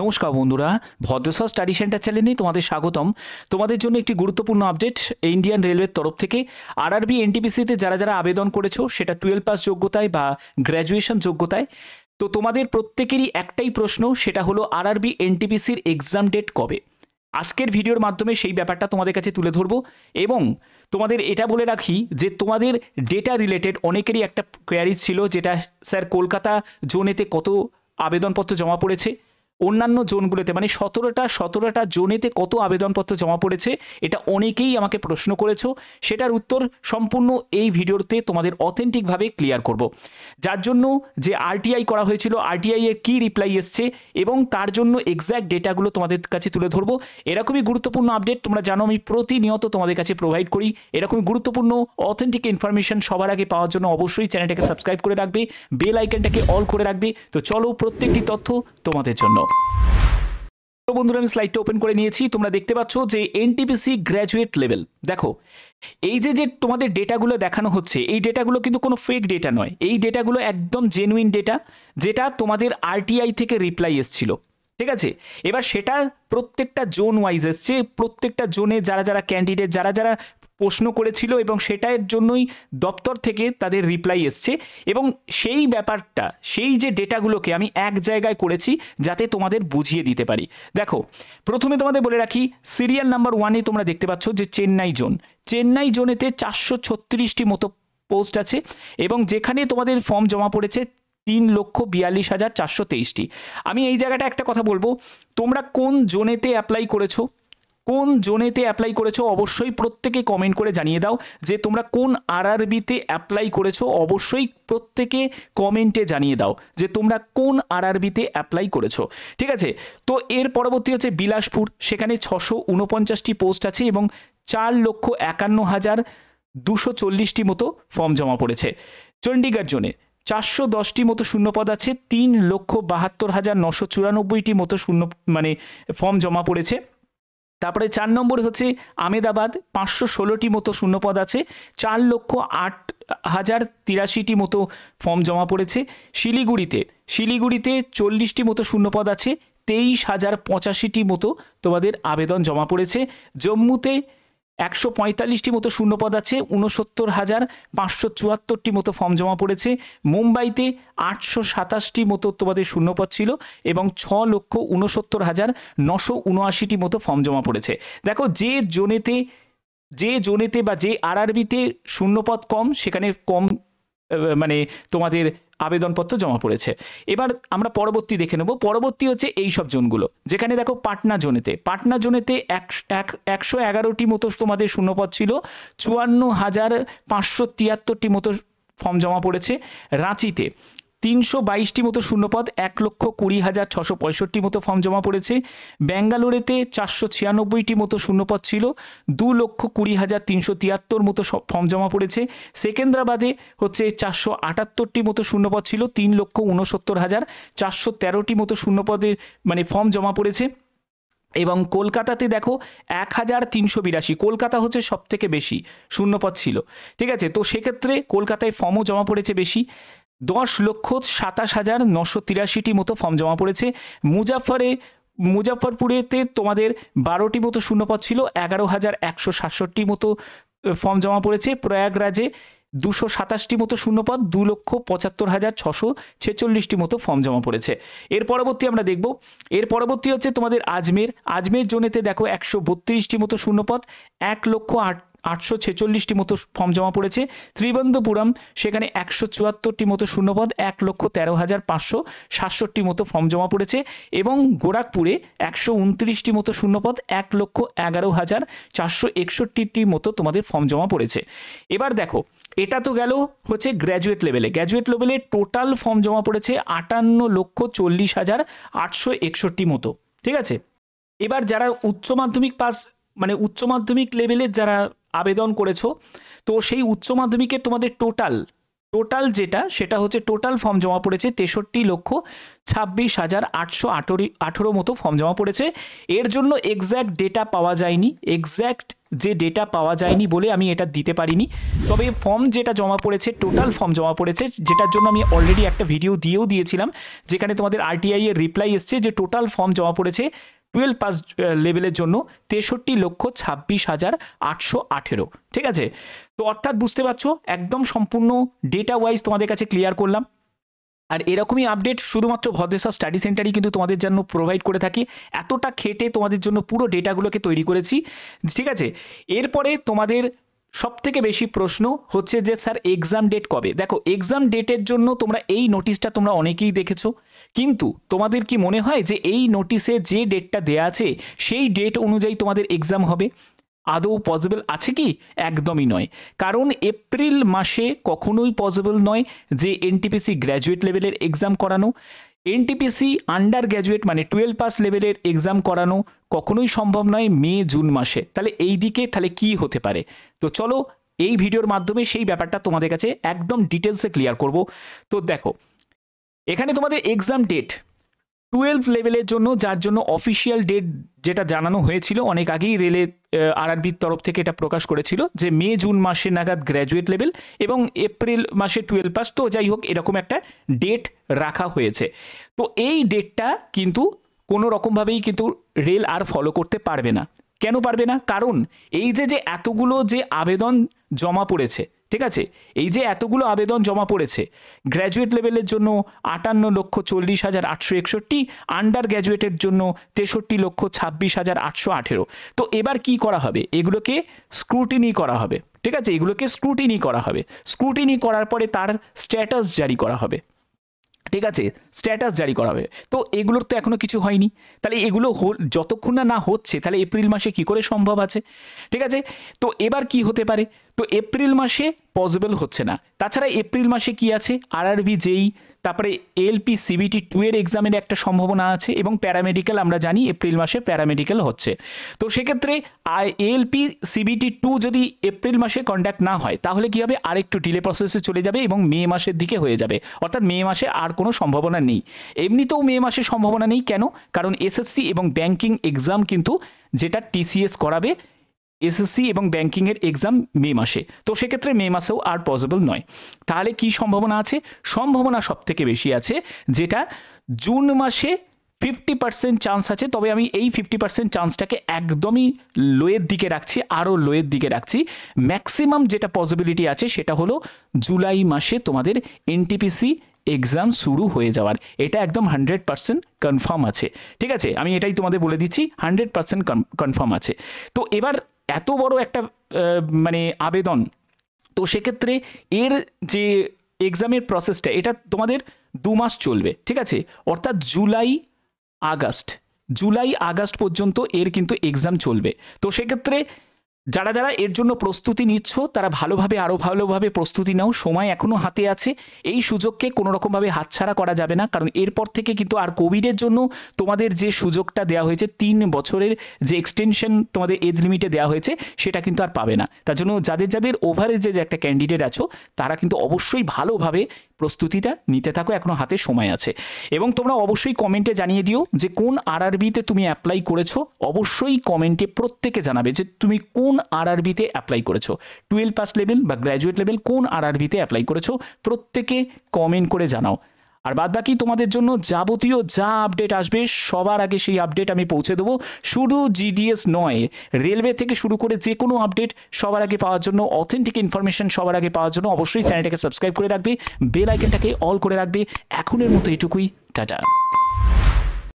নমস্কার বন্ধুরা, ভদ্রসর study centre চ্যানেলে তোমাদের স্বাগতম। তোমাদের জন্য একটি গুরুত্বপূর্ণ আপডেট ইন্ডিয়ান রেলওয়ের তরফ থেকে। আরআরবি এনটিপিসিতে যারা যারা আবেদন করেছো, সেটা 12 পাস যোগ্যতায় বা গ্র্যাজুয়েশন যোগ্যতায়, তো তোমাদের প্রত্যেকেরই একটাই প্রশ্ন, সেটা হলো আরআরবি এনটিপিসির এক্সাম ডেট কবে। আজকের ভিডিওর মাধ্যমে সেই ব্যাপারটা তোমাদের কাছে তুলে ধরবো এবং তোমাদের এটা বলে রাখি যে তোমাদের ডেটা রিলেটেড অনেকেরই একটা কোয়ারিজ ছিল, যেটা স্যার কলকাতা জোনেতে কত আবেদনপত্র জমা পড়েছে, অন্যান্য জোনগুলোতে মানে 17টা জোনেতে কত আবেদনপত্র জমা পড়েছে, এটা অনেকেই আমাকে প্রশ্ন করেছো। সেটার উত্তর সম্পূর্ণ এই ভিডিওতে তোমাদের অথেন্টিকভাবে ক্লিয়ার করব। যার জন্য যে আরটিআই করা হয়েছিল, আরটিআই এর কী রিপ্লাই এসছে এবং তার জন্য এক্স্যাক্ট ডেটাগুলো তোমাদের কাছে তুলে ধরবো। এরকমই গুরুত্বপূর্ণ আপডেট তোমরা জানো আমি প্রতিনিয়ত তোমাদের কাছে প্রোভাইড করি। এরকমই গুরুত্বপূর্ণ অথেন্টিক ইনফরমেশন সবার আগে পাওয়ার জন্য অবশ্যই চ্যানেলটাকে সাবস্ক্রাইব করে রাখবে, বেল আইকনটাকে অল করে রাখবে। তো চলো প্রত্যেকটি তথ্য তোমাদের জন্য। তো বন্ধুরা, আমি স্লাইডটা ওপেন করে নিয়েছি। তোমরা দেখতে পাচ্ছ যে এনটিপিসি গ্র্যাজুয়েট লেভেল। দেখো, এই যে যে তোমাদের ডেটাগুলো দেখানো হচ্ছে, এই ডেটাগুলো কিন্তু কোনো ফেক ডেটা নয়। এই ডেটাগুলো একদম জেনুইন ডেটা, যেটা তোমাদের আরটিআই থেকে রিপ্লাই এসেছিল। ঠিক আছে, এবার সেটা প্রত্যেকটা জোন ওয়াইজ এসছে, প্রত্যেকটা জোনে যারা যারা ক্যান্ডিডেট যারা যারা প্রশ্ন করেছিল এবং সেটার জন্যই দপ্তর থেকে তাদের রিপ্লাই এসছে। এবং সেই ব্যাপারটা, সেই যে ডেটাগুলোকে আমি এক জায়গায় করেছি যাতে তোমাদের বুঝিয়ে দিতে পারি। দেখো, প্রথমে তোমাদের বলে রাখি, সিরিয়াল নাম্বার 1-এ তোমরা দেখতে পাচ্ছ যে চেন্নাই জোন। চেন্নাই জোনেতে 436টি মতো পোস্ট আছে এবং যেখানে তোমাদের ফর্ম জমা পড়েছে 3,42,423টি। আমি এই জায়গাটা একটা কথা বলবো, তোমরা কোন জোনেতে অ্যাপ্লাই করেছো, কোন জোনেতে অ্যাপ্লাই করেছো অবশ্যই প্রত্যেকে কমেন্ট করে জানিয়ে দাও। যে তোমরা কোন আরআরবিতে অ্যাপ্লাই করেছো অবশ্যই প্রত্যেকে কমেন্টে জানিয়ে দাও যে তোমরা কোন আরআরবিতে অ্যাপ্লাই করেছো। ঠিক আছে, তো এর পরবর্তী হচ্ছে বিলাসপুর। সেখানে 649টি পোস্ট আছে এবং 4,51,240টি মতো ফর্ম জমা পড়েছে। চণ্ডীগড় জোনে 410টি মতো শূন্যপদ আছে, 3,72,994টি মতো ফর্ম জমা পড়েছে। তারপরে 4 নম্বরে হচ্ছে আমেদাবাদ, 516টি মতো শূন্যপদ আছে, 4,08,083টি মতো ফর্ম জমা পড়েছে। শিলিগুড়িতে 40টি মতো শূন্যপদ আছে, 23,085টি মতো তোমাদের আবেদন জমা পড়েছে। জম্মুতে 145টি মতো শূন্যপদ আছে, 69,574টি মতো ফর্ম জমা পড়েছে। মুম্বাইতে 827টি মতো তোমাদের শূন্যপদ ছিল এবং 6,69,979টি মতো ফর্ম জমা পড়েছে। দেখো, যে জোনেতে বা যে আরআরবিতে শূন্যপদ কম, সেখানে কম তোমাদের আবেদনপত্র জমা পড়েছে। এবার আমরা পরবর্তী দেখে নেব। পরবর্তী হচ্ছে এই সব জোনগুলো, যেখানে দেখো পাটনা জোনেতে 111টি মতো তোমাদের শূন্যপদ ছিল, 54,573টি মতো ফর্ম জমা পড়েছে। রাঁচিতে 322টি মতো শূন্যপদ, 1,20,665 মতো ফর্ম জমা পড়েছে। ব্যাঙ্গালোরেতে 496টি মতো শূন্যপদ ছিল, 2,20,373 মতো ফর্ম জমা পড়েছে। সেকেন্দ্রাবাদে হচ্ছে 478টি মতো শূন্যপদ ছিল, 3,69,413টি মতো শূন্যপদে ফর্ম জমা পড়েছে। এবং কলকাতাতে দেখো 1,382, কলকাতা হচ্ছে সব থেকে বেশি শূন্যপদ ছিল। ঠিক আছে, তো সেক্ষেত্রে কলকাতায় ফর্মও জমা পড়েছে বেশি, 10,27,983টি মতো ফর্ম জমা পড়েছে। মুজাফফরপুরেতে তোমাদের 12টি মতো শূন্যপদ ছিল, 11,167 মতো ফর্ম জমা পড়েছে। প্রয়াগরাজে 227টি মতো শূন্যপদ, 2,75,646টি মতো ফর্ম জমা পড়েছে। এর পরবর্তী আমরা দেখব, এর পরবর্তী হচ্ছে তোমাদের আজমের জোনেতে দেখো 132টি মতো শূন্যপদ, 1,08,46টি মতো ফর্ম জমা পড়েছে। ত্রিবন্ধপুরম, সেখানে 174টি মতো শূন্যপদ, 1,13,567টি মতো ফর্ম জমা পড়েছে। এবং গোরাখপুরে 129টি মতো শূন্যপদ, 1,11,461টি মতো তোমাদের ফর্ম জমা পড়েছে। এবার দেখো, এটা তো গেল হচ্ছে গ্র্যাজুয়েট লেভেলে। গ্র্যাজুয়েট লেভেলে টোটাল ফর্ম জমা পড়েছে 58,40,861 মতো। ঠিক আছে, এবার যারা উচ্চ মাধ্যমিক পাস উচ্চ মাধ্যমিক লেভেলের যারা আবেদন করেছো, তো সেই উচ্চ মাধ্যমিকের তোমাদের টোটাল টোটাল যেটা সেটা হচ্ছে টোটাল ফর্ম জমা পড়েছে 63,26,818 মতো ফর্ম জমা পড়েছে। এর জন্য এক্স্যাক্ট ডেটা পাওয়া যায়নি, এক্স্যাক্ট যে ডেটা পাওয়া যায়নি বলে আমি এটা দিতে পারিনি। তবে ফর্ম যেটা জমা পড়েছে, টোটাল ফর্ম জমা পড়েছে, যেটার জন্য আমি অলরেডি একটা ভিডিও দিয়েছিলাম, যেখানে তোমাদের আরটিআই এর রিপ্লাই এসছে যে টোটাল ফর্ম জমা পড়েছে 12 পাস লেভেলের জন্য 63,26,818। ঠিক আছে, তো অর্থাৎ বুঝতে পারছো একদম সম্পূর্ণ ডেটা ওয়াইজ তোমাদের কাছে ক্লিয়ার করলাম। আর এরকমই আপডেট শুধুমাত্র ভদ্রেশ্বর স্টাডি সেন্টারই কিন্তু তোমাদের জন্য প্রোভাইড করে থাকি। এতটা খেটে তোমাদের জন্য পুরো ডেটাগুলোকে তৈরি করেছি। ঠিক আছে, এরপরে তোমাদের সবথেকে বেশি প্রশ্ন হচ্ছে যে স্যার এক্সাম ডেট কবে। দেখো, এক্সাম ডেটের জন্য তোমরা এই নোটিশটা তোমরা অনেকেই দেখেছো, কিন্তু তোমাদের কি মনে হয় যে এই নোটিশে যে ডেটটা দেয়া আছে সেই ডেট অনুযায়ী তোমাদের এক্সাম হবে? আদৌ পসিবল আছে কি? একদমই নয়। কারণ এপ্রিল মাসে কখনোই পসিবল নয় যে এনটিপিসি গ্র্যাজুয়েট লেভেলের এক্সাম করানো, এনটিপিসি আন্ডার গ্র্যাজুয়েট মানে 12 পাস লেভেলের এক্সাম করানো কখনোই সম্ভব নয় মে জুন মাসে। তাহলে এই দিকে তাহলে কি হতে পারে? তো চলো এই ভিডিওর মাধ্যমে সেই ব্যাপারটা তোমাদের কাছে একদম ডিটেলসে ক্লিয়ার করব। তো দেখো, এখানে তোমাদের এক্সাম ডেট 12 লেভেলের জন্য, যার জন্য অফিসিয়াল ডেট যেটা জানানো হয়েছিল অনেক আগেই রেলে আরআরবির তরফ থেকে এটা প্রকাশ করেছিল যে মে জুন মাসে নাগাদ গ্র্যাজুয়েট লেভেল এবং এপ্রিল মাসে 12 পাস। তো যাই হোক, এরকম একটা ডেট রাখা হয়েছে। তো এই ডেটটা কিন্তু কোনো রকমভাবেই কিন্তু রেল আর ফলো করতে পারবে না। কেন পারবে না? কারণ এই যে এতগুলো যে আবেদন জমা পড়েছে, ঠিক আছে, এই যে এতগুলো আবেদন জমা পড়েছে গ্র্যাজুয়েট লেভেলের জন্য 58,40,861, আন্ডার গ্র্যাজুয়েটের জন্য 63,26,818। তো এবার কি করা হবে? এগুলোকে স্ক্রুটিনি করা হবে। ঠিক আছে, এগুলোকে স্ক্রুটিনি করা হবে। স্ক্রুটিনি করার পরে তার স্ট্যাটাস জারি করা হবে। ঠিক আছে, স্ট্যাটাস জারি করা হবে। তো এগুলোর তো এখনো কিছু হয়নি। তাহলে এগুলো যতক্ষণ না হচ্ছে তাহলে এপ্রিল মাসে কি করে সম্ভব আছে? ঠিক আছে, তো এবার কি হতে পারে? তো এপ্রিল মাসে পসিবল হচ্ছে না। তাছাড়া এপ্রিল মাসে কি আছে? আরআরবি জেই, তারপরে এএলপি সিবিটি 2 এর এক্সামের একটা সম্ভাবনা আছে, এবং প্যারামেডিক্যাল আমরা জানি এপ্রিল মাসে প্যারামেডিক্যাল হচ্ছে। তো সেক্ষেত্রে এএলপি সিবিটি 2 যদি এপ্রিল মাসে কন্ডাক্ট না হয় তাহলে কি হবে? আরেকটু ডিলে প্রসেসে চলে যাবে এবং মে মাসের দিকে হয়ে যাবে। অর্থাৎ মে মাসে আর কোনো সম্ভাবনা নেই। এমনিতেও মে মাসে সম্ভাবনা নেই। কেন? কারণ এসএসসি এবং ব্যাংকিং এক্সাম কিন্তু যেটা টিসিএস করাবে, এসএসসি এবং ব্যাংকিংয়ের এক্সাম মে মাসে। তো সেক্ষেত্রে মে মাসেও আর পসিবল নয়। তাহলে কি সম্ভাবনা আছে? সম্ভাবনা সব থেকে বেশি আছে যেটা জুন মাসে 50% চান্স আছে। তবে আমি এই 50% চান্সটাকে একদমই লোয়ের দিকে রাখছি, আরও লোয়ের দিকে রাখছি। ম্যাক্সিমাম যেটা পসিবিলিটি আছে সেটা হলো জুলাই মাসে তোমাদের এনটিপিসি এক্সাম শুরু হয়ে যাওয়ার। এটা একদম 100% কনফার্ম আছে। ঠিক আছে, আমি এটাই তোমাদের বলে দিচ্ছি, 100% কনফার্ম আছে। তো এবার এত বড় একটা মানে আবেদন, তো সেক্ষেত্রে এর যে এক্সামের প্রসেসটা এটা তোমাদের 2 মাস চলবে। ঠিক আছে, অর্থাৎ জুলাই আগস্ট পর্যন্ত এর কিন্তু এক্সাম চলবে। তো সেক্ষেত্রে যারা যারা এর জন্য প্রস্তুতি নিচ্ছ তারা আরও ভালোভাবে প্রস্তুতি নাও। সময় এখনও হাতে আছে। এই সুযোগকে কোনো রকমভাবে হাতছাড়া করা যাবে না। কারণ এরপর থেকে কিন্তু আর কোভিডের জন্য তোমাদের যে সুযোগটা দেওয়া হয়েছে, 3 বছরের যে এক্সটেনশন তোমাদের এজ লিমিটে দেওয়া হয়েছে, সেটা কিন্তু আর পাবে না। তার জন্য যাদের ওভারেজে যে একটা ক্যান্ডিডেট আছো তারা কিন্তু অবশ্যই ভালোভাবে প্রস্তুতিটা নিতে থাকো, এখনও হাতে সময় আছে। এবং তোমরা অবশ্যই কমেন্টে জানিয়ে দিও যে কোন আরআরবিতে তুমি অ্যাপ্লাই করেছো। অবশ্যই কমেন্টে প্রত্যেকে জানাবে যে তুমি কোন আরআরবিতে অ্যাপ্লাই করেছো, 12 পাস লেভেল বা গ্র্যাজুয়েট লেভেল কোন আরআরবিতে অ্যাপ্লাই করেছো, প্রত্যেকে কমেন্ট করে জানাও। আর বাদবাকি তোমাদের জন্য যাবতীয় যা আপডেট আসবে সবার আগে সেই আপডেট আমি পৌঁছে দেবো। শুধু জিডিএস নয়, রেলওয়ে থেকে শুরু করে যে কোনো আপডেট সবার আগে পাওয়ার জন্য, অথেন্টিক ইনফরমেশন সবার আগে পাওয়ার জন্য অবশ্যই চ্যানেলটাকে সাবস্ক্রাইব করে রাখবে, বেল আইকনটাকে অল করে রাখবে। এখনের মতো এটুকুই, টাটা।